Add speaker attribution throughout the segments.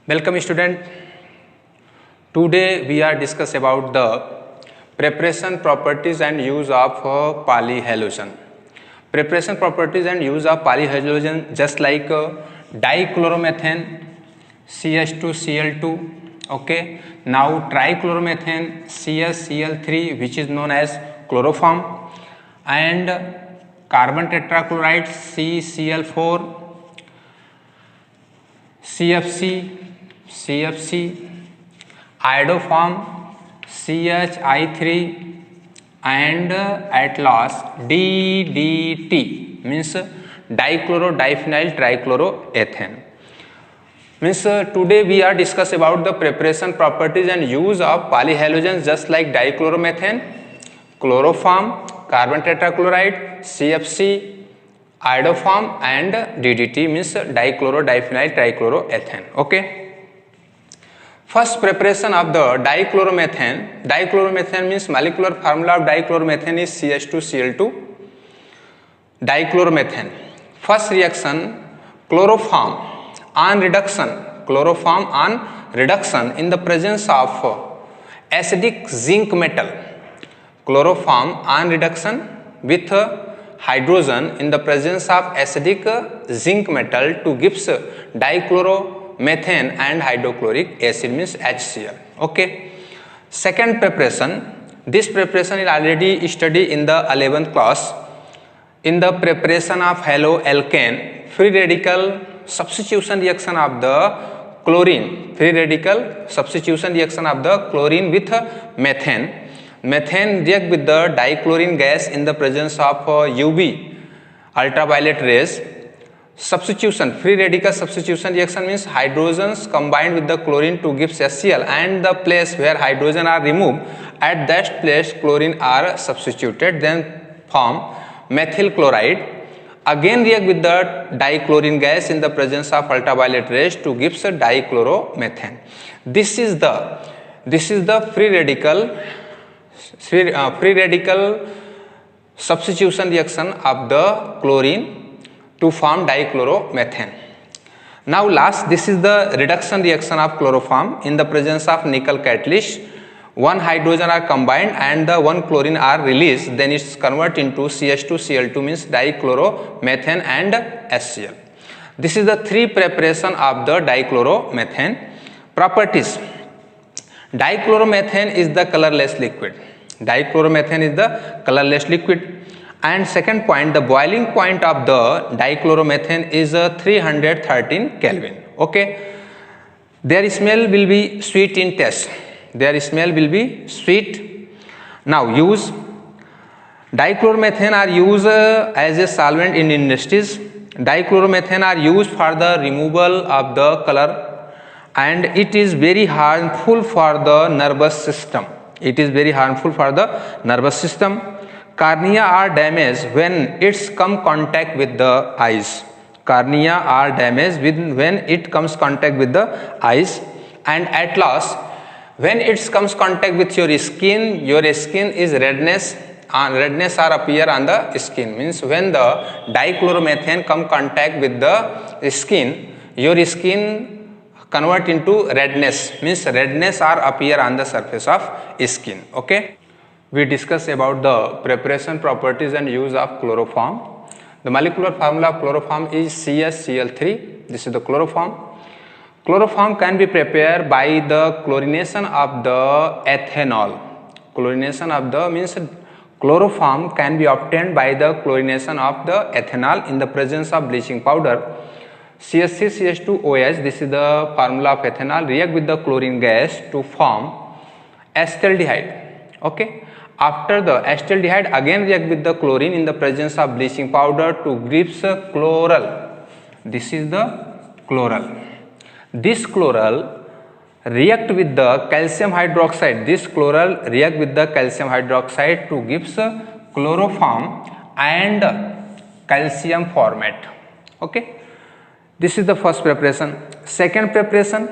Speaker 1: Welcome student. Today we are discuss about the preparation properties and use of polyhalogen. Preparation properties and use of polyhalogen just like dichloromethane, CH2Cl2. Okay. Now trichloromethane, CaCl3, which is known as chloroform, and carbon tetrachloride, CCl4, CFC, iodoform, CHI3, and at last DDT means diphenyl trichloroethane. Means today we are discuss about the preparation properties and use of polyhalogens just like dichloromethane, chloroform, carbon tetrachloride, CFC, iodoform, and DDT means diphenyl trichloroethane. Okay. First preparation of the dichloromethane. Dichloromethane means molecular formula of dichloromethane is CH2Cl2. Dichloromethane. First reaction chloroform on reduction in the presence of acidic zinc metal. Chloroform on reduction with hydrogen in the presence of acidic zinc metal to gives dichloromethane and hydrochloric acid means HCl. Okay. Second preparation. This preparation is already studied in the 11th class. In the preparation of haloalkane, free radical substitution reaction of the chlorine. Free radical substitution reaction of the chlorine with methane. Methane react with the dichlorine gas in the presence of UV ultraviolet rays. Substitution, free radical substitution reaction means hydrogens combined with the chlorine to give HCl, and the place where hydrogen are removed, at that place chlorine are substituted, then form methyl chloride. Again react with the dichlorine gas in the presence of ultraviolet rays to give dichloromethane. This is the free radical substitution reaction of the chlorine to form dichloromethane. Now last, this is the reduction reaction of chloroform in the presence of nickel catalyst. One hydrogen are combined and the one chlorine are released, then it's convert into CH2Cl2 means dichloromethane and HCl. This is the three preparation of the dichloromethane. Properties. Dichloromethane is the colorless liquid. Dichloromethane is the colorless liquid. And second point, the boiling point of the dichloromethane is 313 Kelvin. Okay. Their smell will be sweet in taste. Their smell will be sweet. Now use. Dichloromethane are used as a solvent in industries. Dichloromethane are used for the removal of the color, and it is very harmful for the nervous system. It is very harmful for the nervous system. Cornea are damaged when it's come contact with the eyes. Cornea are damaged when it comes contact with the eyes, and at last when it comes contact with your skin is redness, and redness are appear on the skin. Means when the dichloromethane come contact with the skin, your skin convert into redness, means redness are appear on the surface of skin. Okay. We discuss about the preparation properties and use of chloroform. The molecular formula of chloroform is CaCl3. This is the chloroform. Chloroform can be prepared by the chlorination of the ethanol. Chlorination of the means chloroform can be obtained by the chlorination of the ethanol in the presence of bleaching powder. CH3CH2OH, this is the formula of ethanol, react with the chlorine gas to form acetaldehyde. Okay. After the acetaldehyde again react with the chlorine in the presence of bleaching powder to gives chloral. This is the chloral. This chloral react with the calcium hydroxide. This chloral react with the calcium hydroxide to gives chloroform and calcium formate. Okay. This is the first preparation. Second preparation,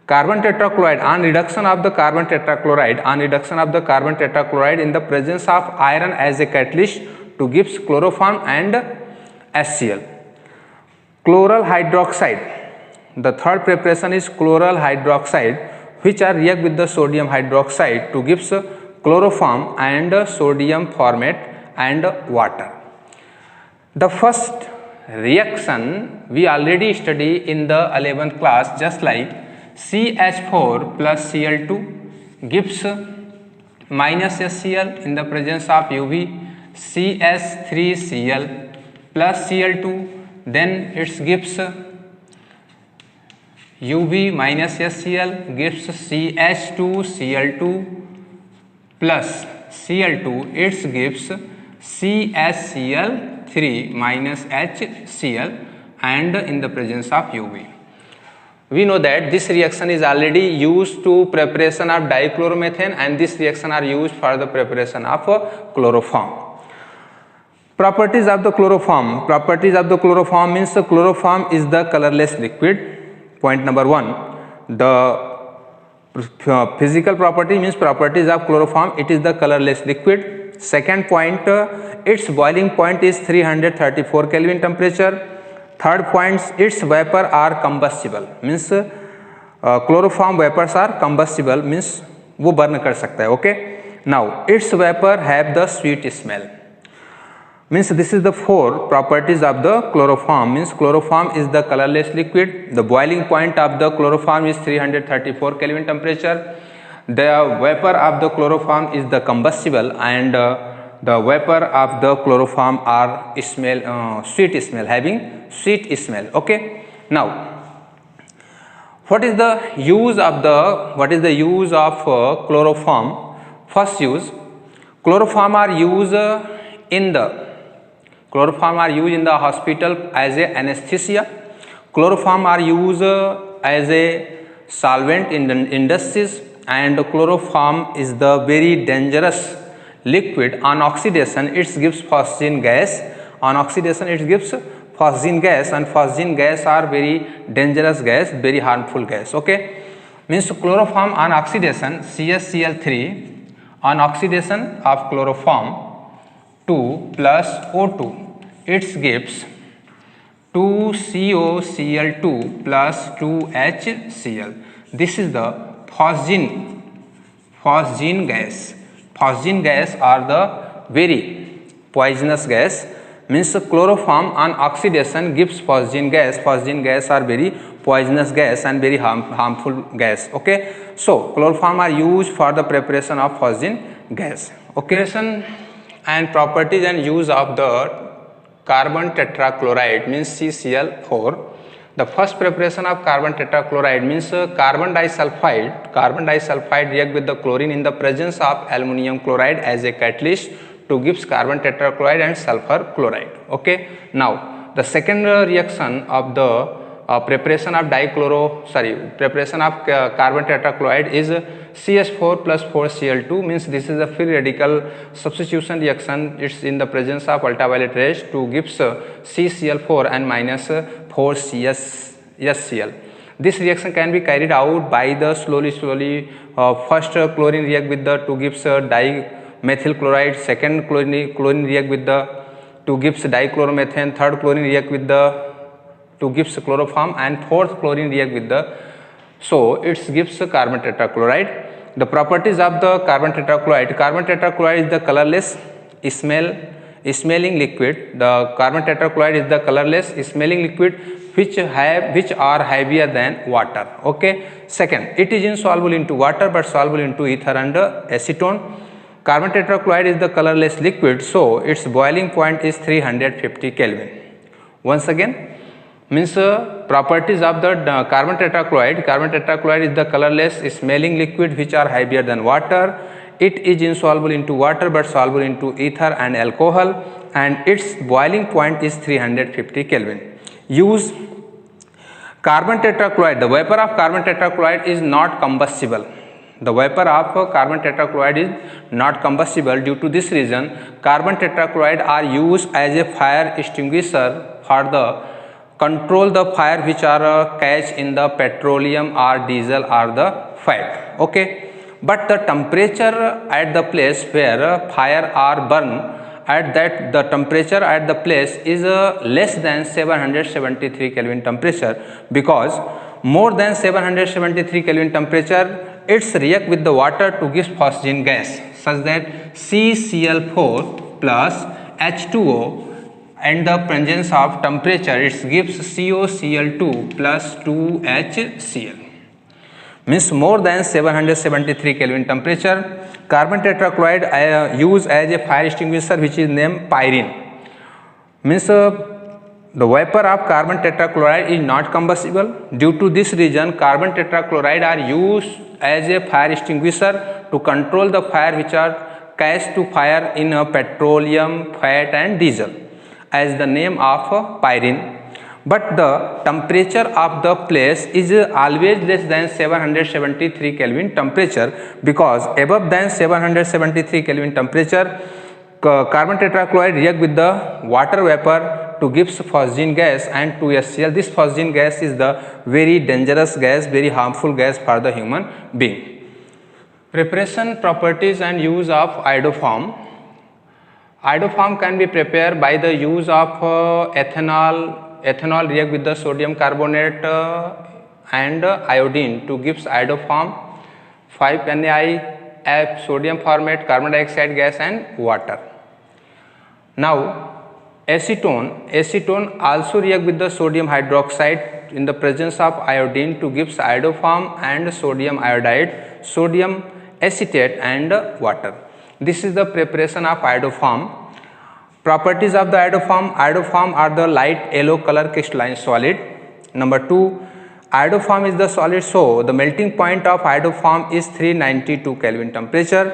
Speaker 1: carbon tetrachloride. On reduction of the carbon tetrachloride in the presence of iron as a catalyst to gives chloroform and HCl. Chloral hydroxide. the third preparation is chloral hydroxide, which are react with the sodium hydroxide to gives chloroform and sodium formate and water. The first reaction we already study in the 11th class, just like CH4 plus Cl2 gives minus HCl in the presence of UV, CH3Cl plus Cl2, then it gives UV minus HCl gives CH2Cl2 plus Cl2, it gives CHCl3 minus HCl and in the presence of UV. We know that this reaction is already used to preparation of dichloromethane, and this reaction are used for the preparation of chloroform. Properties of the chloroform. Properties of the chloroform means the chloroform is the colorless liquid. Point number 1. The physical property means properties of chloroform, it is the colorless liquid. Second point, its boiling point is 334 Kelvin temperature. Third point, its vapor are combustible, means chloroform vapors are combustible, means वो burn कर सकता है. Okay. Now its vapor have the sweet smell, means this is the 4 properties of the chloroform. Means chloroform is the colorless liquid. The boiling point of the chloroform is 334 Kelvin temperature. The vapor of the chloroform is the combustible, and the vapor of the chloroform are sweet smell, having sweet smell. Okay. Now what is the use of chloroform? First use, chloroform are used in the hospital as a anesthesia. Chloroform are used as a solvent in the industries, and chloroform is the very dangerous liquid. On oxidation it gives phosgene gas. On oxidation it gives phosgene gas, and phosgene gas are very dangerous gas, very harmful gas. Okay. Means chloroform on oxidation, CaCl3 on oxidation of chloroform 2 plus O2, it gives 2COCl2 plus 2HCl. This is the phosgene gas. Phosgene gas are the very poisonous gas. Means chloroform on oxidation gives phosgene gas. Phosgene gas are very poisonous gas and very harmful gas. Okay. So chloroform are used for the preparation of phosgene gas. Okay. Preparation and properties and use of the carbon tetrachloride means CCl4. The first preparation of carbon tetrachloride means carbon disulfide. Carbon disulfide react with the chlorine in the presence of aluminum chloride as a catalyst to gives carbon tetrachloride and sulfur chloride. Okay. Now the second reaction of the preparation of preparation of carbon tetrachloride is CH4 plus 4Cl2, means this is a free radical substitution reaction. It's in the presence of ultraviolet rays to gives CCl4 and minus 4CSCl. This reaction can be carried out by the slowly first chlorine react with the to gives dimethyl chloride, second chlorine react with the to gives dichloromethane, third chlorine react with the to gives chloroform, and fourth chlorine react with the, so it gives carbon tetrachloride. The properties of the carbon tetrachloride. Carbon tetrachloride is the colorless smelling liquid. The carbon tetrachloride is the colorless smelling liquid which are heavier than water. Okay. Second, it is insoluble into water but soluble into ether and acetone. Carbon tetrachloride is the colorless liquid, so its boiling point is 350 Kelvin. Once again, means properties of the carbon tetrachloride. Carbon tetrachloride is the colorless smelling liquid which are heavier than water. It is insoluble into water but soluble into ether and alcohol, and its boiling point is 350 Kelvin. Use carbon tetrachloride. The vapor of carbon tetrachloride is not combustible. The vapor of carbon tetrachloride is not combustible. Due to this reason, carbon tetrachloride are used as a fire extinguisher for the control the fire which are catch in the petroleum or diesel or the fat. Okay. But the temperature at the place where fire are burn, at that the temperature at the place is less than 773 Kelvin temperature, because more than 773 Kelvin temperature, it's react with the water to give phosgene gas such that CCl4 plus H2O, and the presence of temperature it gives COCl2 plus 2HCl. Means more than 773 Kelvin temperature. Carbon tetrachloride used as a fire extinguisher, which is named pyrene. Means the vapor of carbon tetrachloride is not combustible. Due to this reason, carbon tetrachloride are used as a fire extinguisher to control the fire which are catch to fire in petroleum, fat and diesel, as the name of pyrene. But the temperature of the place is always less than 773 Kelvin temperature, because above than 773 Kelvin temperature, carbon tetrachloride react with the water vapor to give phosgene gas and 2HCl. This phosgene gas is the very dangerous gas, very harmful gas for the human being. Preparation, properties and use of iodoform. Iodoform can be prepared by the use of ethanol. Ethanol react with the sodium carbonate and iodine to gives iodoform, 5NaI, sodium formate, carbon dioxide gas and water. Now acetone. Acetone also react with the sodium hydroxide in the presence of iodine to gives iodoform and sodium iodide, sodium acetate and water. This is the preparation of iodoform. Properties of the iodoform. Iodoform are the light yellow color crystalline solid. Number 2, iodoform is the solid, so the melting point of iodoform is 392 Kelvin temperature,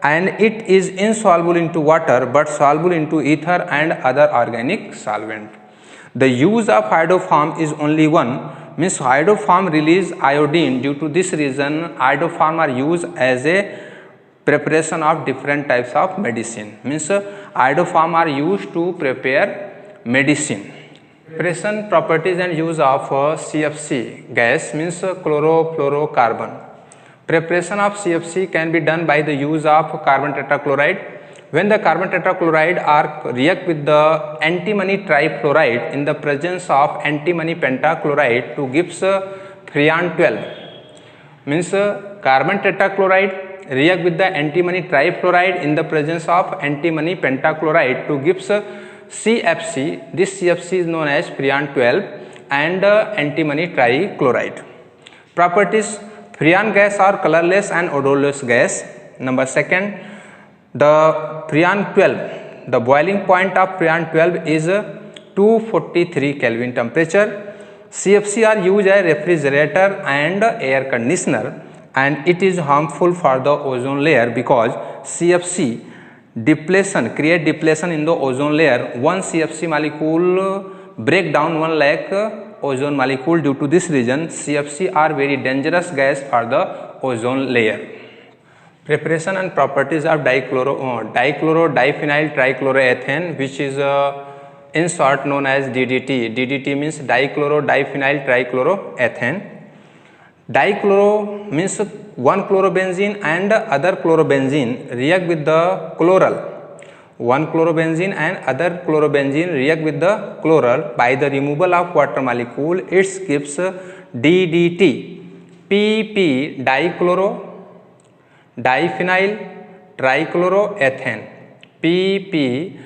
Speaker 1: and it is insoluble into water but soluble into ether and other organic solvent. The use of iodoform is only one, means iodoform release iodine. Due to this reason, iodoform are used as a preparation of different types of medicine. Means iodoform are used to prepare medicine. Preparation, properties and use of CFC gas, means chlorofluorocarbon. Preparation of CFC can be done by the use of carbon tetrachloride. When the carbon tetrachloride are react with the antimony trifluoride in the presence of antimony pentachloride to gives freon 12. Means carbon tetrachloride react with the antimony trifluoride in the presence of antimony pentachloride to gives CFC. This CFC is known as freon 12 and antimony trichloride. Properties. Freon gas are colorless and odorless gas. Number 2, the freon 12, the boiling point of freon 12 is 243 Kelvin temperature. CFC are used as refrigerator and air conditioner, and it is harmful for the ozone layer because CFC depletion create depletion in the ozone layer. One CFC molecule break down 1 lakh ozone molecule. Due to this reason, CFC are very dangerous gas for the ozone layer. Preparation and properties of diphenyl trichloroethane, which is in short known as DDT. DDT means diphenyl trichloroethane. Dichloro means one chlorobenzene and other chlorobenzene react with the chloral. One chlorobenzene and other chlorobenzene react with the chloral. By the removal of water molecule, it gives DDT. PP diphenyl trichloroethane. PP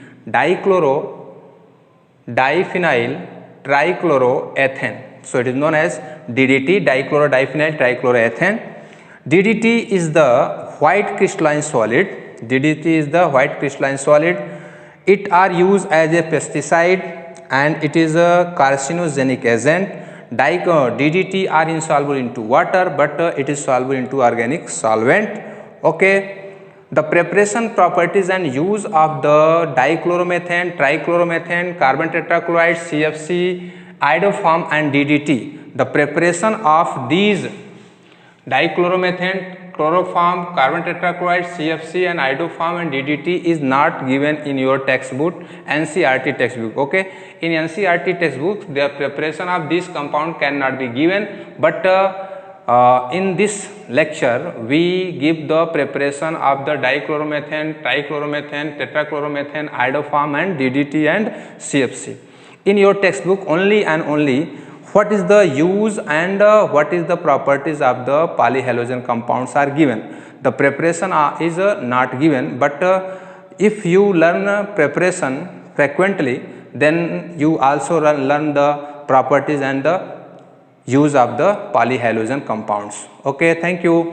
Speaker 1: diphenyl trichloroethane. So it is known as DDT, diphenyl trichloroethane. DDT is the white crystalline solid. DDT is the white crystalline solid. It are used as a pesticide and it is a carcinogenic agent. DDT are insoluble into water, but it is soluble into organic solvent. Okay. The preparation, properties and use of the dichloromethane, trichloromethane, carbon tetrachloride, CFC, iodoform and DDT. The preparation of these dichloromethane, chloroform, carbon tetrachloride, CFC and iodoform and DDT is not given in your textbook, NCERT textbook. Okay, in NCERT textbook the preparation of this compound cannot be given, but in this lecture we give the preparation of the dichloromethane, trichloromethane, tetrachloromethane, iodoform and DDT and CFC. In your textbook only and only what is the use and what is the properties of the polyhalogen compounds are given. The preparation is not given, but if you learn preparation frequently, then you also learn the properties and the use of the polyhalogen compounds. Okay, thank you.